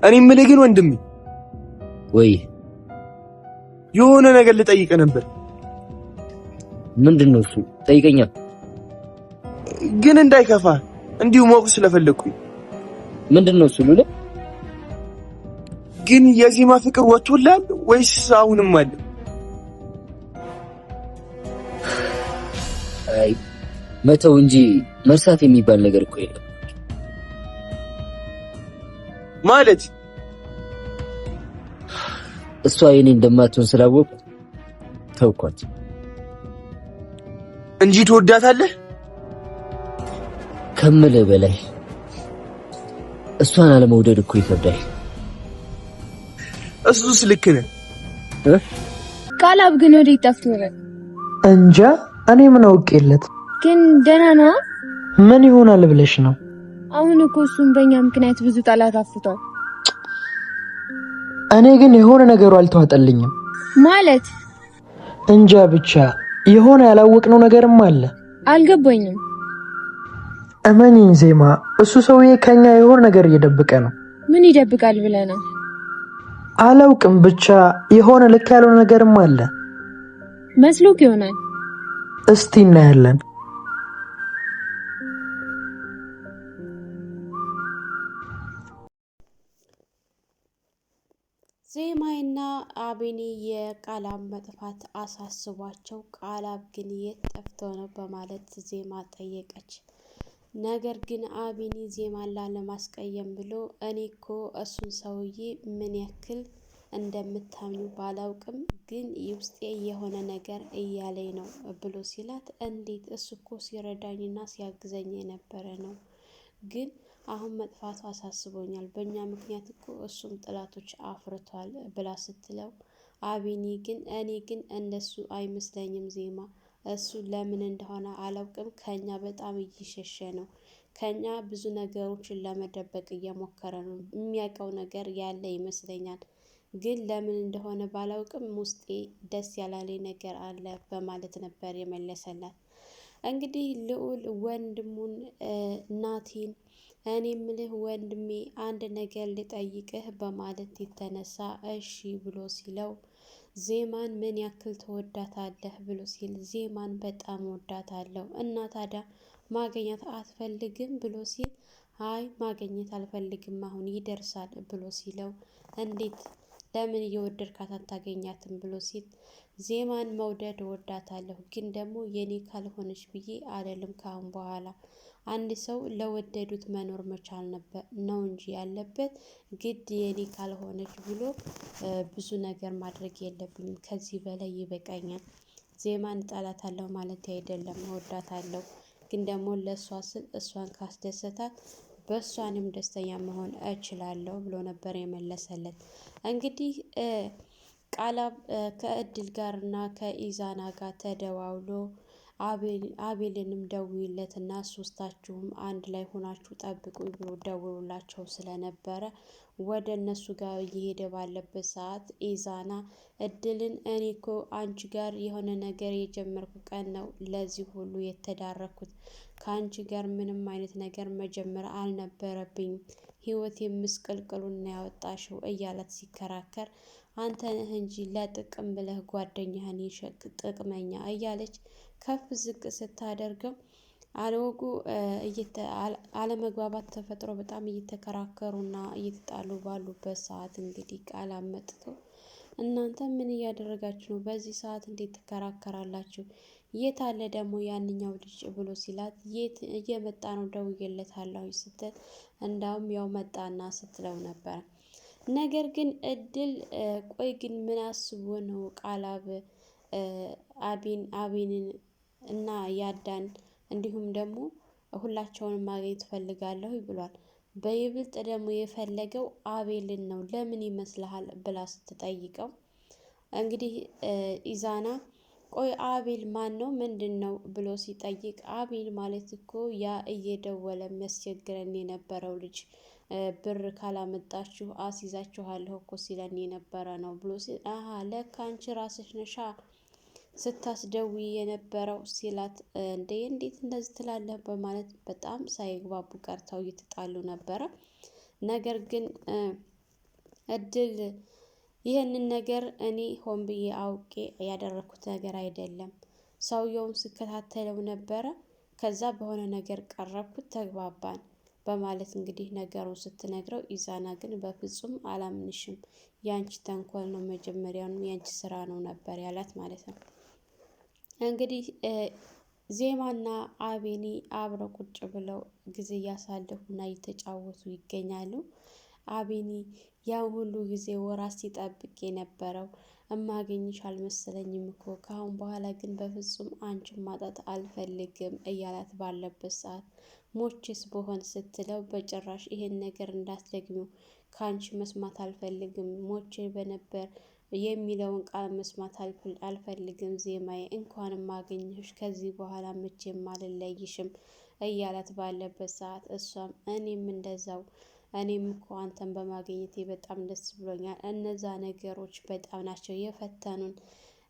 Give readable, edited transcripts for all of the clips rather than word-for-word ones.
እኔ የምልህ ግን ወንድሜ ወይ የሆነ ነገር ልጠይቅህ ነበር። ምንድነው እሱ? ጠይቀኛ። ግን እንዳይከፋ እንዲሁ ማወቅ ስለፈለኩኝ። ምንድነው እሱ? ሉላ ግን የዜማ ፍቅር ወጥቶላል ወይስ አሁንም አለ? አይ መተው እንጂ መርሳት የሚባል ነገር እኮ የለም። ማለት እሷ የኔ እንደማትሆን ስላወቁ ተውኳት እንጂ ትወዳታለህ ከምልህ በላይ። እሷን አለመውደድ እኮ ይከብዳል። እሱስ ልክ ነህ። ቃላብ ግን ወዴት ጠፍቶ ነው? እንጃ እኔ ምን አውቄለት። ግን ደህና ነው? ምን ይሆናል ብለሽ ነው? አሁን እኮ እሱም በእኛ ምክንያት ብዙ ጠላት አፍቷል። እኔ ግን የሆነ ነገሩ አልተዋጠልኝም። ማለት እንጃ ብቻ የሆነ ያላወቅነው ነገርም አለ። አልገባኝም። እመኚኝ ዜማ፣ እሱ ሰውዬ ከኛ የሆነ ነገር እየደበቀ ነው። ምን ይደብቃል ብለህ ነው? አላውቅም፣ ብቻ የሆነ ልክ ያለው ነገርም አለ መስሎክ ይሆናል። እስቲ እናያለን። ዜማይና አቢኒ የቃላብ መጥፋት አሳስቧቸው ቃላብ ግን የት ጠፍቶ ነው በማለት ዜማ ጠየቀች። ነገር ግን አቢኒ ዜማን ላለማስቀየም ብሎ እኔ እኮ እሱን ሰውዬ ምን ያክል እንደምታምኑ ባላውቅም ግን ውስጤ የሆነ ነገር እያለኝ ነው ብሎ ሲላት፣ እንዴት እሱ እኮ ሲረዳኝና ሲያግዘኝ የነበረ ነው፣ ግን አሁን መጥፋቱ አሳስቦኛል፣ በእኛ ምክንያት እኮ እሱም ጥላቶች አፍርቷል ብላ ስትለው፣ አቢኒ ግን እኔ ግን እንደሱ አይመስለኝም ዜማ፣ እሱ ለምን እንደሆነ አላውቅም፣ ከኛ በጣም እየሸሸ ነው፣ ከኛ ብዙ ነገሮችን ለመደበቅ እየሞከረ ነው፣ የሚያውቀው ነገር ያለ ይመስለኛል፣ ግን ለምን እንደሆነ ባላውቅም ውስጤ ደስ ያላለኝ ነገር አለ በማለት ነበር የመለሰላት። እንግዲህ ልዑል ወንድሙን ናቲን እኔ ምልህ ወንድሜ አንድ ነገር ልጠይቅህ በማለት የተነሳ እሺ ብሎ ሲለው፣ ዜማን ምን ያክል ተወዳታለህ ብሎ ሲል፣ ዜማን በጣም ወዳታለሁ እና ታዲያ ማግኘት አትፈልግም ብሎ ሲል፣ አይ ማግኘት አልፈልግም አሁን ይደርሳል ብሎ ሲለው፣ እንዴት ለምን እየወደድካት አታገኛትም ብሎ ሲል፣ ዜማን መውደድ እወዳታለሁ ግን ደግሞ የኔ ካልሆነች ብዬ አይደለም። ካሁን በኋላ አንድ ሰው ለወደዱት መኖር መቻል ነበር ነው እንጂ ያለበት ግድ የኔ ካልሆነች ብሎ ብዙ ነገር ማድረግ የለብኝም። ከዚህ በላይ ይበቃኛል። ዜማን እጠላታለሁ ማለት አይደለም፣ እወዳታለሁ ግን ደግሞ ለእሷ ስል እሷን ካስደሰታት በእሷንም ደስተኛ መሆን እችላለሁ ብሎ ነበር የመለሰለት። እንግዲህ ቃላብ ከእድል ጋር እና ከኢዛና ጋር ተደዋውሎ አቤልንም ደውይለት እና ሶስታችሁም አንድ ላይ ሆናችሁ ጠብቁኝ ብሎ ደውሎላቸው ስለነበረ ወደ እነሱ ጋር እየሄደ ባለበት ሰዓት ኢዛና እድልን እኔ እኮ አንቺ ጋር የሆነ ነገር የጀመርኩ ቀን ነው ለዚህ ሁሉ የተዳረኩት፣ ከአንቺ ጋር ምንም አይነት ነገር መጀመር አልነበረብኝም፣ ህይወት ምስቅልቅሉን ያወጣሽው እያላት ሲከራከር፣ አንተ ነህ እንጂ ለጥቅም ብለህ ጓደኛህን ይሸክ ጥቅመኛ እያለች ከፍ ዝቅ ስታደርገው አለወጉ አለመግባባት ተፈጥሮ በጣም እየተከራከሩና እየተጣሉ ባሉበት ሰዓት እንግዲህ ቃላብ መጥቶ እናንተ ምን እያደረጋችሁ ነው? በዚህ ሰዓት እንዴት ትከራከራላችሁ? የት አለ ደግሞ ያንኛው ልጅ ብሎ ሲላት፣ የት እየመጣ ነው ደውዬለታለሁ ስትል፣ እንዳውም ያው መጣና ስትለው ነበር። ነገር ግን እድል ቆይ ግን ምን አስቦ ነው ቃላብ አቢንን እና ያዳን እንዲሁም ደግሞ ሁላቸውንም ማግኘት ፈልጋለሁ ብሏል። በይብልጥ ደግሞ የፈለገው አቤልን ነው። ለምን ይመስልሃል ብላ ስትጠይቀው እንግዲህ ኢዛና ቆይ አቤል ማን ነው ምንድን ነው ብሎ ሲጠይቅ፣ አቤል ማለት እኮ ያ እየደወለ የሚያስቸግረን የነበረው ልጅ ብር ካላመጣችሁ አስይዛችኋለሁ እኮ ሲለን የነበረ ነው ብሎ ሲል፣ አሀ ለካ አንቺ ራስሽ ነሻ ስታስደውይ የነበረው ሲላት፣ እንዴት እንደዚህ ትላለህ በማለት በጣም ሳይግባቡ ቀርተው እየተጣሉ ነበረ። ነገር ግን እድል ይህንን ነገር እኔ ሆን ብዬ አውቄ ያደረኩት ነገር አይደለም። ሰውየውን ስከታተለው ነበረ። ከዛ በሆነ ነገር ቀረብኩት፣ ተግባባን በማለት እንግዲህ ነገሩን ስትነግረው ኢዛና ግን በፍጹም አላምንሽም፣ ያንቺ ተንኮል ነው፣ መጀመሪያውንም ያንቺ ስራ ነው ነበር ያላት ማለት ነው። እንግዲህ ዜማና አቤኒ አብረው ቁጭ ብለው ጊዜ እያሳለፉና እየተጫወቱ ይገኛሉ። አቤኒ ያው ሁሉ ጊዜ ወራት ሲጠብቅ የነበረው እማገኝሽ አልመሰለኝም እኮ ከአሁን በኋላ ግን በፍጹም አንቺን ማጣት አልፈልግም እያላት ባለበት ሰዓት ሞቼስ በሆን ስትለው በጭራሽ ይሄን ነገር እንዳትደግሚው፣ ከአንቺ መስማት አልፈልግም፣ ሞቼ በነበር የሚለውን ቃል መስማት አልፈልግም ዜማዬ፣ እንኳንም አገኘሽ፣ ከዚህ በኋላ መቼም አልለይሽም እያላት ባለበት ሰዓት እሷም እኔም እንደዛው፣ እኔም እኮ አንተን በማግኘቴ በጣም ደስ ብሎኛል። እነዛ ነገሮች በጣም ናቸው የፈተኑን።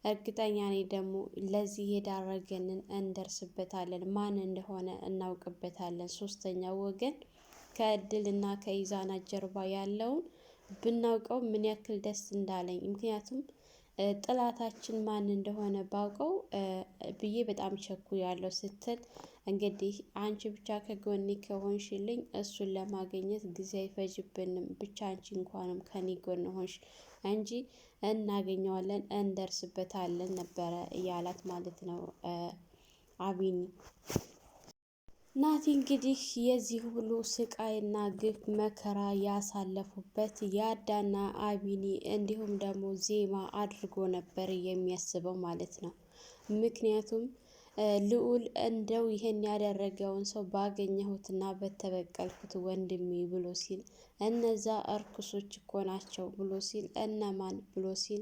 እርግጠኛ ነኝ ደግሞ ለዚህ የዳረገንን እንደርስበታለን፣ ማን እንደሆነ እናውቅበታለን። ሶስተኛው ወገን ከእድል እና ከኢዛና ጀርባ ያለውን ብናውቀው ምን ያክል ደስ እንዳለኝ። ምክንያቱም ጥላታችን ማን እንደሆነ ባውቀው ብዬ በጣም ቸኩያለሁ ስትል እንግዲህ አንቺ ብቻ ከጎኔ ከሆንሽልኝ እሱን ለማግኘት ጊዜ አይፈጅብንም፣ ብቻ አንቺ እንኳንም ከኔ ጎን ሆንሽ እንጂ እናገኘዋለን፣ እንደርስበታለን ነበረ እያላት ማለት ነው አቢኒ። ናቲ እንግዲህ የዚህ ሁሉ ስቃይና ግፍ መከራ ያሳለፉበት ያዳና አቢኒ እንዲሁም ደግሞ ዜማ አድርጎ ነበር የሚያስበው ማለት ነው። ምክንያቱም ልዑል እንደው ይሄን ያደረገውን ሰው ባገኘሁትና በተበቀልኩት ወንድሜ ብሎ ሲል እነዛ እርኩሶች እኮ ናቸው ብሎ ሲል እነማን ብሎ ሲል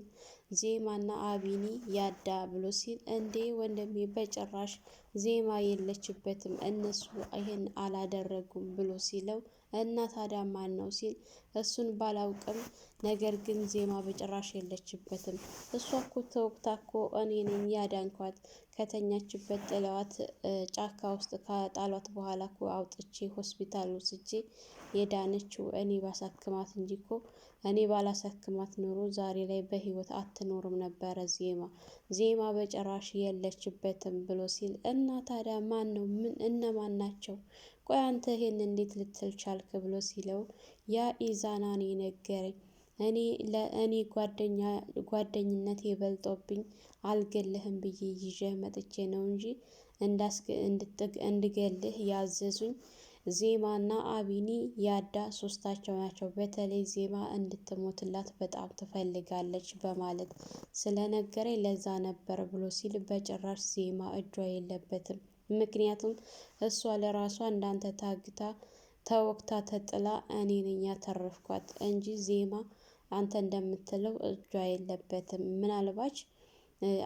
ዜማና አቢኒ ያዳ ብሎ ሲል እንዴ ወንድሜ በጭራሽ ዜማ የለችበትም፣ እነሱ ይሄን አላደረጉም ብሎ ሲለው እና ታዲያ ማን ነው ሲል እሱን ባላውቅም ነገር ግን ዜማ በጭራሽ የለችበትም፣ እሷ እኮ ተወቅታ እኮ እኔ ነኝ ያዳንኳት፣ ከተኛችበት ጥለዋት ጫካ ውስጥ ከጣሏት በኋላ እኮ አውጥቼ ሆስፒታል ወስጄ የዳነችው እኔ ባሳክማት እንጂ እኮ እኔ ባላሳክማት ኖሮ ዛሬ ላይ በህይወት አትኖርም ነበረ ዜማ በጭራሽ የለችበትም ብሎ ሲል እና ታዲያ ማን ነው? ምን እነማን ናቸው? ቆይ አንተ ይሄን እንዴት ልትል ቻልክ? ብሎ ሲለው ያ ኢዛናን የነገረኝ እኔ ጓደኝነት የበልጦብኝ አልገልህም ብዬ ይዤህ መጥቼ ነው እንጂ እንድገልህ ያዘዙኝ ዜማና አቢኒ ያዳ ሶስታቸው ናቸው። በተለይ ዜማ እንድትሞትላት በጣም ትፈልጋለች በማለት ስለነገረኝ ለዛ ነበር ብሎ ሲል በጭራሽ ዜማ እጇ የለበትም። ምክንያቱም እሷ ለራሷ እንዳንተ ታግታ ተወቅታ ተጥላ እኔ ነኝ ያተረፍኳት እንጂ ዜማ አንተ እንደምትለው እጇ የለበትም። ምናልባች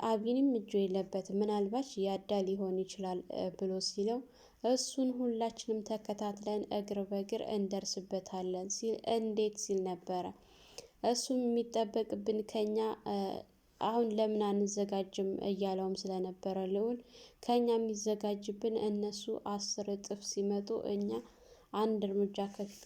አቢኒም እጁ የለበትም፣ ምናልባች ያዳ ሊሆን ይችላል ብሎ ሲለው እሱን ሁላችንም ተከታትለን እግር በእግር እንደርስበታለን ሲል እንዴት ሲል ነበረ። እሱም የሚጠበቅብን ከኛ አሁን ለምን አንዘጋጅም እያለውም ስለነበረ ልዑል ከኛ የሚዘጋጅብን እነሱ 10 እጥፍ ሲመጡ እኛ አንድ እርምጃ ከፊት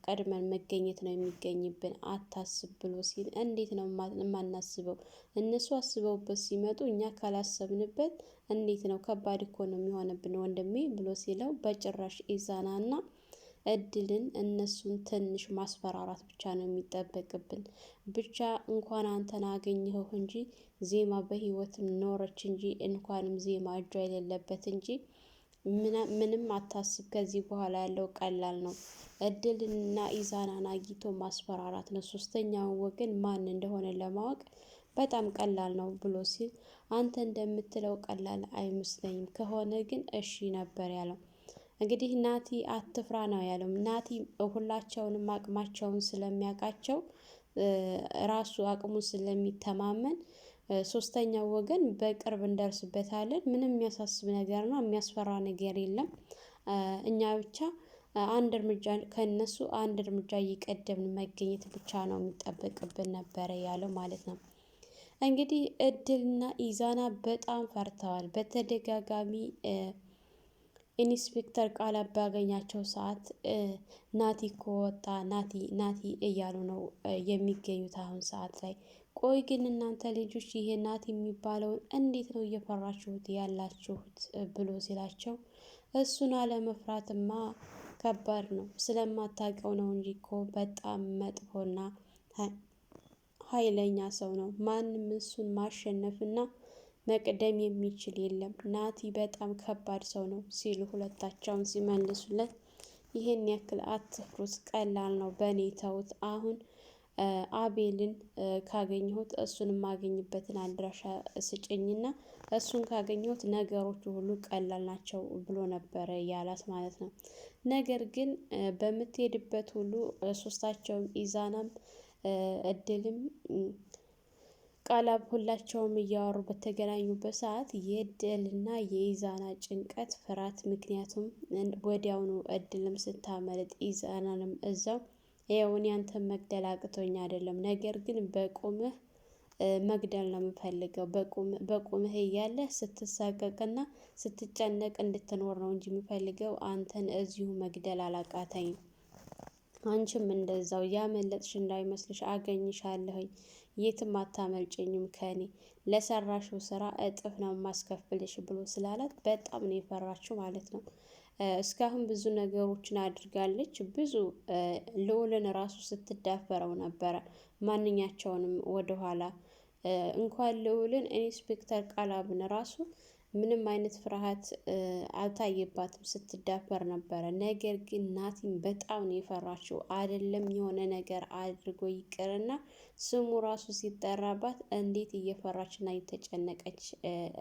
ቀድመን መገኘት ነው የሚገኝብን፣ አታስብ ብሎ ሲል እንዴት ነው የማናስበው? እነሱ አስበውበት ሲመጡ እኛ ካላሰብንበት እንዴት ነው? ከባድ እኮ ነው የሚሆንብን ወንድሜ ብሎ ሲለው በጭራሽ ኢዛናና እድልን እነሱን ትንሽ ማስፈራራት ብቻ ነው የሚጠበቅብን። ብቻ እንኳን አንተን አገኘኸው እንጂ ዜማ በህይወትም ኖረች እንጂ እንኳንም ዜማ እጇ የሌለበት እንጂ ምንም አታስብ፣ ከዚህ በኋላ ያለው ቀላል ነው። እድልና ኢዛናን አግኝቶ ማስፈራራት ነው። ሶስተኛውን ወገን ማን እንደሆነ ለማወቅ በጣም ቀላል ነው ብሎ ሲል አንተ እንደምትለው ቀላል አይመስለኝም፣ ከሆነ ግን እሺ ነበር ያለው። እንግዲህ ናቲ አትፍራ ነው ያለው። ናቲ ሁላቸውንም አቅማቸውን ስለሚያውቃቸው ራሱ አቅሙን ስለሚተማመን ሶስተኛው ወገን በቅርብ እንደርስበታለን፣ ምንም የሚያሳስብ ነገር ነው፣ የሚያስፈራ ነገር የለም። እኛ ብቻ አንድ እርምጃ ከነሱ አንድ እርምጃ እየቀደምን መገኘት ብቻ ነው የሚጠበቅብን ነበረ ያለው ማለት ነው። እንግዲህ እድልና ኢዛና በጣም ፈርተዋል። በተደጋጋሚ ኢንስፔክተር ቃላብ ባገኛቸው ሰዓት ናቲ እኮ ወጣ፣ ናቲ እያሉ ነው የሚገኙት አሁን ሰዓት ላይ። ቆይ ግን እናንተ ልጆች ይሄ ናቲ የሚባለውን እንዴት ነው እየፈራችሁት ያላችሁት ብሎ ሲላቸው እሱን አለመፍራትማ ከባድ ነው፣ ስለማታውቀው ነው እንጂ እኮ በጣም መጥፎና ኃይለኛ ሰው ነው። ማንም እሱን ማሸነፍና መቅደም የሚችል የለም። ናቲ በጣም ከባድ ሰው ነው ሲሉ ሁለታቸውን ሲመልሱለት ይሄን ያክል አትፍሩት፣ ቀላል ነው፣ በእኔ ተውት። አሁን አቤልን ካገኘሁት እሱን የማገኝበትን አድራሻ ስጭኝና እሱን ካገኘሁት ነገሮቹ ሁሉ ቀላል ናቸው ብሎ ነበረ ያላት ማለት ነው። ነገር ግን በምትሄድበት ሁሉ ሶስታቸውም ኢዛናም እድልም ቃላብ ሁላቸውም እያወሩ በተገናኙበት ሰዓት የእድልና የኢዛና ጭንቀት ፍርሃት፣ ምክንያቱም ወዲያውኑ እድልም ስታመልጥ ኢዛናንም እዛው ይኸውን ያንተን መግደል አቅቶኝ አይደለም፣ ነገር ግን በቁምህ መግደል ነው የምፈልገው። በቁምህ እያለ ስትሳቀቅና ስትጨነቅ እንድትኖር ነው እንጂ የምፈልገው አንተን እዚሁ መግደል አላቃተኝም። አንቺም እንደዛው ያመለጥሽ እንዳይመስልሽ፣ አገኝሻለሁኝ፣ የትም አታመልጭኝም ከኔ፣ ለሰራሽው ስራ እጥፍ ነው የማስከፍልሽ ብሎ ስላላት በጣም ነው የፈራችው ማለት ነው። እስካሁን ብዙ ነገሮችን አድርጋለች። ብዙ ልዑልን ራሱ ስትዳፈረው ነበረ። ማንኛቸውንም ወደኋላ እንኳን ልዑልን ኢንስፔክተር ቃላብን ራሱ ምንም አይነት ፍርሃት አልታየባትም፣ ስትዳፈር ነበረ። ነገር ግን ናቲን በጣም ነው የፈራችው። አይደለም የሆነ ነገር አድርጎ ይቅርና ስሙ ራሱ ሲጠራባት እንዴት እየፈራችና እየተጨነቀች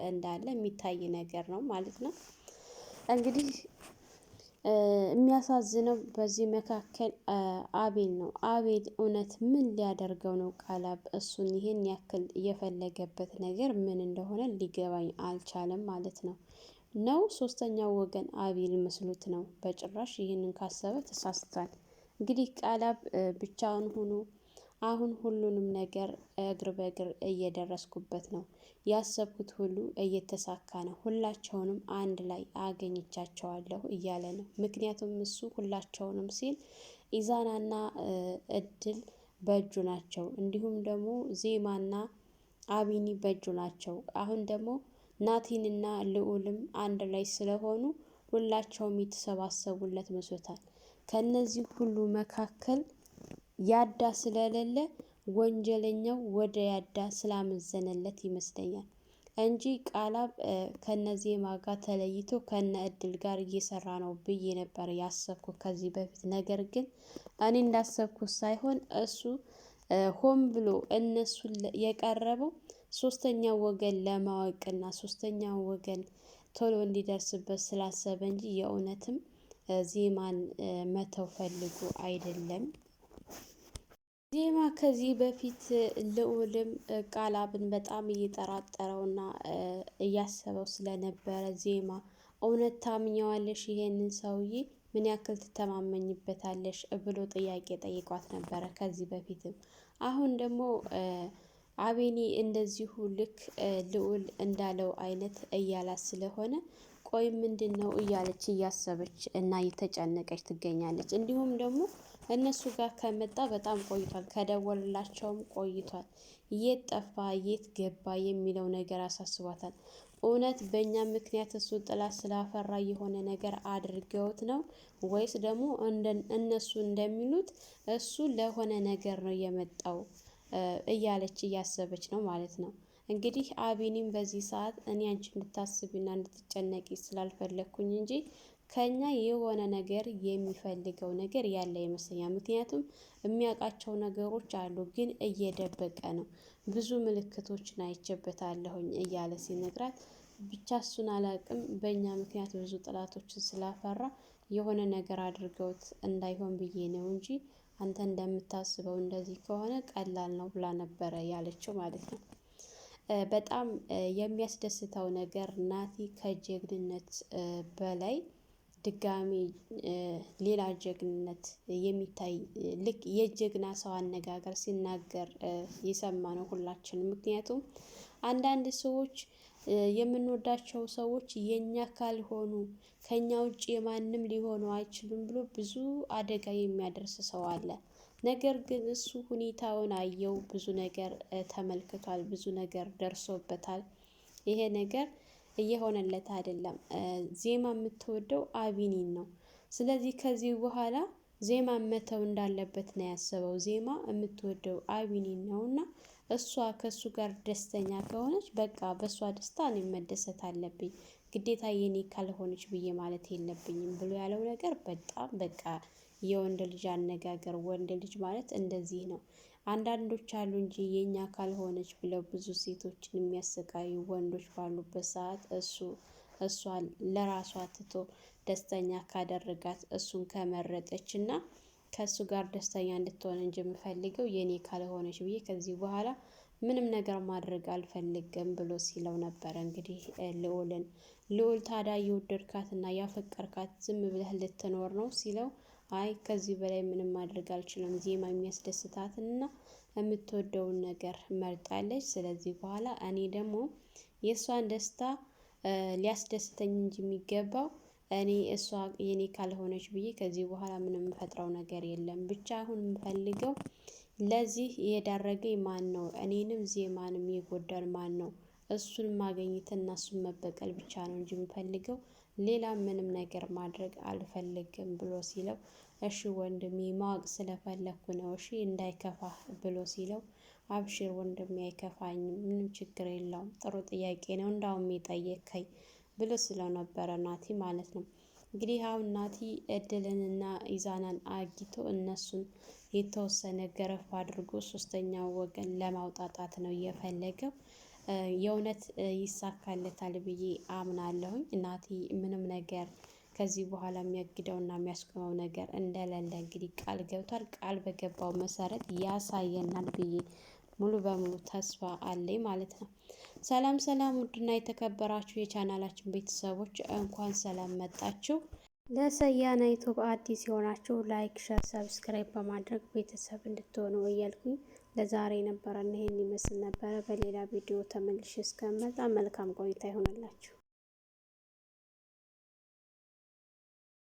እንዳለ የሚታይ ነገር ነው ማለት ነው። እንግዲህ የሚያሳዝነው በዚህ መካከል አቤል ነው። አቤል እውነት ምን ሊያደርገው ነው ቃላብ እሱን ይሄን ያክል የፈለገበት ነገር ምን እንደሆነ ሊገባኝ አልቻለም ማለት ነው። ሶስተኛው ወገን አቤል መስሎት ነው። በጭራሽ ይህንን ካሰበ ተሳስቷል። እንግዲህ ቃላብ ብቻውን ሆኖ አሁን ሁሉንም ነገር እግር በእግር እየደረስኩበት ነው፣ ያሰብኩት ሁሉ እየተሳካ ነው፣ ሁላቸውንም አንድ ላይ አገኝቻቸዋለሁ እያለ ነው። ምክንያቱም እሱ ሁላቸውንም ሲል ኢዛናና እድል በእጁ ናቸው፣ እንዲሁም ደግሞ ዜማና አቢኒ በእጁ ናቸው። አሁን ደግሞ ናቲንና ልዑልም አንድ ላይ ስለሆኑ ሁላቸውም የተሰባሰቡለት መስሎታል። ከነዚህ ሁሉ መካከል ያዳ ስለሌለ ወንጀለኛው ወደ ያዳ ስላመዘነለት ይመስለኛል እንጂ ቃላብ ከነዜማ ጋር ተለይቶ ከነ እድል ጋር እየሰራ ነው ብዬ ነበር ያሰብኩት ከዚህ በፊት። ነገር ግን እኔ እንዳሰብኩት ሳይሆን እሱ ሆን ብሎ እነሱን የቀረበው ሶስተኛው ወገን ለማወቅና ሶስተኛው ወገን ቶሎ እንዲደርስበት ስላሰበ እንጂ የእውነትም ዜማን መተው ፈልጎ አይደለም። ዜማ ከዚህ በፊት ልዑልም ቃላብን በጣም እየጠራጠረውና እያሰበው ስለነበረ ዜማ እውነት ታምኘዋለሽ? ይሄንን ሰውዬ ምን ያክል ትተማመኝበታለሽ? ብሎ ጥያቄ ጠይቋት ነበረ ከዚህ በፊትም። አሁን ደግሞ አቤኒ እንደዚሁ ልክ ልዑል እንዳለው አይነት እያላት ስለሆነ ቆይ ምንድን ነው እያለች እያሰበች እና እየተጨነቀች ትገኛለች። እንዲሁም ደግሞ እነሱ ጋር ከመጣ በጣም ቆይቷል፣ ከደወልላቸውም ቆይቷል። የት ጠፋ የት ገባ የሚለው ነገር አሳስቧታል። እውነት በእኛ ምክንያት እሱ ጥላት ስላፈራ የሆነ ነገር አድርገውት ነው ወይስ ደግሞ እነሱ እንደሚሉት እሱ ለሆነ ነገር ነው የመጣው እያለች እያሰበች ነው ማለት ነው። እንግዲህ አቤኒም በዚህ ሰዓት እኔ አንቺ እንድታስቢና እንድትጨነቂ ስላልፈለግኩኝ እንጂ ከኛ የሆነ ነገር የሚፈልገው ነገር ያለ ይመስለኛል። ምክንያቱም የሚያውቃቸው ነገሮች አሉ፣ ግን እየደበቀ ነው። ብዙ ምልክቶችን አይቼበታለሁኝ እያለ ሲነግራት ብቻ እሱን አላቅም፣ በእኛ ምክንያት ብዙ ጥላቶችን ስላፈራ የሆነ ነገር አድርገውት እንዳይሆን ብዬ ነው እንጂ አንተ እንደምታስበው እንደዚህ ከሆነ ቀላል ነው ብላ ነበረ ያለችው ማለት ነው። በጣም የሚያስደስተው ነገር ናቲ ከጀግንነት በላይ ድጋሚ ሌላ ጀግንነት የሚታይ ልክ የጀግና ሰው አነጋገር ሲናገር የሰማ ነው ሁላችንም። ምክንያቱም አንዳንድ ሰዎች የምንወዳቸው ሰዎች የኛ ካልሆኑ ከኛ ውጭ የማንም ሊሆኑ አይችሉም ብሎ ብዙ አደጋ የሚያደርስ ሰው አለ። ነገር ግን እሱ ሁኔታውን አየው፣ ብዙ ነገር ተመልክቷል፣ ብዙ ነገር ደርሶበታል። ይሄ ነገር እየሆነለት አይደለም። ዜማ የምትወደው አቢኒን ነው። ስለዚህ ከዚህ በኋላ ዜማ መተው እንዳለበት ነው ያሰበው። ዜማ የምትወደው አቢኒን ነውና እሷ ከሱ ጋር ደስተኛ ከሆነች በቃ በእሷ ደስታ እኔ መደሰት አለብኝ፣ ግዴታ የኔ ካልሆነች ብዬ ማለት የለብኝም ብሎ ያለው ነገር በጣም በቃ የወንድ ልጅ አነጋገር። ወንድ ልጅ ማለት እንደዚህ ነው። አንዳንዶች አሉ እንጂ የኛ ካልሆነች ብለው ብዙ ሴቶችን የሚያሰቃዩ ወንዶች ባሉበት ሰዓት እሷ ለራሷ ትቶ ደስተኛ ካደረጋት እሱን ከመረጠች እና ከእሱ ጋር ደስተኛ እንድትሆን እንጂ የምፈልገው የኔ ካልሆነች ብዬ ከዚህ በኋላ ምንም ነገር ማድረግ አልፈልግም ብሎ ሲለው ነበረ። እንግዲህ ልዑል ታዲያ የወደድካት እና ያፈቀርካት ዝም ብለህ ልትኖር ነው ሲለው፣ አይ ከዚህ በላይ ምንም ማድረግ አልችልም። ዜማ የሚያስደስታትና የምትወደውን ነገር መርጣለች። ስለዚህ በኋላ እኔ ደግሞ የእሷን ደስታ ሊያስደስተኝ እንጂ የሚገባው እኔ እሷ የኔ ካልሆነች ብዬ ከዚህ በኋላ ምንም የምፈጥረው ነገር የለም። ብቻ አሁን የምፈልገው ለዚህ የዳረገኝ ማን ነው? እኔንም ዜማንም የጎዳን ማን ነው? እሱን ማግኘት እና እሱን መበቀል ብቻ ነው እንጂ የምፈልገው ሌላ ምንም ነገር ማድረግ አልፈልግም ብሎ ሲለው፣ እሺ ወንድሜ ማወቅ ስለፈለኩ ነው፣ እሺ እንዳይከፋህ ብሎ ሲለው፣ አብሽር ወንድሜ አይከፋኝም፣ ምንም ችግር የለውም፣ ጥሩ ጥያቄ ነው እንዳውም የጠየከኝ ብሎ ስለው ነበረ ናቲ ማለት ነው። እንግዲህ አሁን ናቲ እድልንና ኢዛናን አግቶ እነሱን የተወሰነ ገረፍ አድርጎ ሶስተኛው ወገን ለማውጣጣት ነው እየፈለገው። የእውነት ይሳካለታል ብዬ አምናለሁኝ። ናቲ ምንም ነገር ከዚህ በኋላ የሚያግደውና የሚያስቆመው ነገር እንደሌለ እንግዲህ ቃል ገብቷል። ቃል በገባው መሰረት ያሳየናል ብዬ ሙሉ በሙሉ ተስፋ አለኝ ማለት ነው። ሰላም ሰላም! ውድና የተከበራችሁ የቻናላችን ቤተሰቦች እንኳን ሰላም መጣችሁ። ለሰያና ዩቲዩብ አዲስ የሆናችሁ ላይክ፣ ሸር፣ ሰብስክራይብ በማድረግ ቤተሰብ እንድትሆኑ እያልኩኝ ለዛሬ ነበረን ይሄን ይመስል ነበረ። በሌላ ቪዲዮ ተመልሼ እስከመጣ መልካም ቆይታ ይሆንላችሁ።